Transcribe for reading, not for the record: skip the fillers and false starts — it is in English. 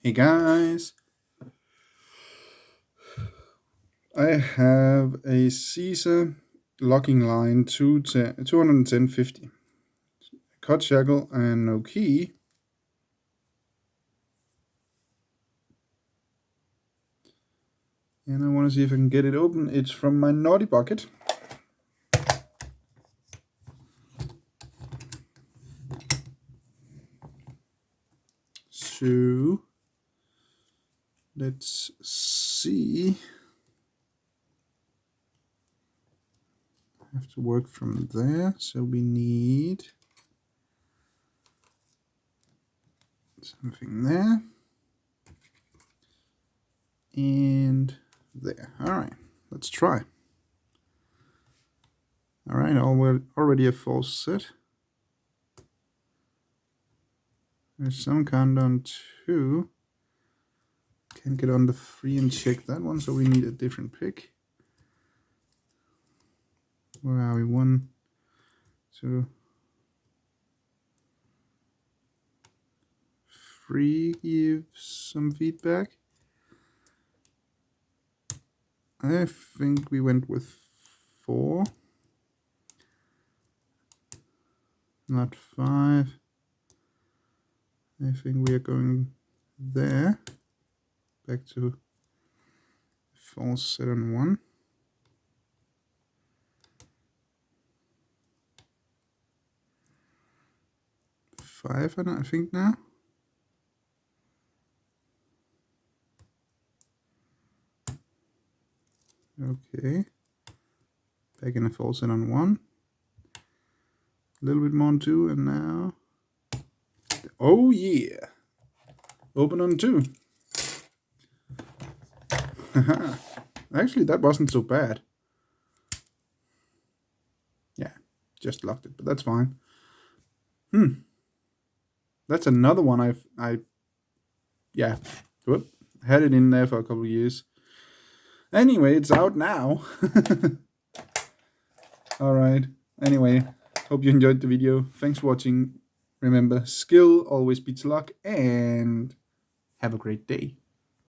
Hey guys, I have a cisa locking line 210/50, cut shackle and no key, and I want to see if I can get it open. It's from my naughty bucket. So let's see. I have to work from there, so we need something there and there. All right, let's try. All right, already a false set. There's some countdown 2. Can't get on the 3 and check that one, so we need a different pick. Where are we? 1, 2, 3. Give some feedback. I think we went with 4, not 5. I think we are going there. Back to false set on 1. Five, I think now. Okay. Back in a false set on 1. A little bit more on 2, and now. Oh yeah! Open on 2. Actually, that wasn't so bad. Yeah, just locked it, but that's fine. That's another one yeah, whoop, had it in there for a couple of years. Anyway, it's out now. All right. Anyway, hope you enjoyed the video. Thanks for watching. Remember, skill always beats luck, and have a great day.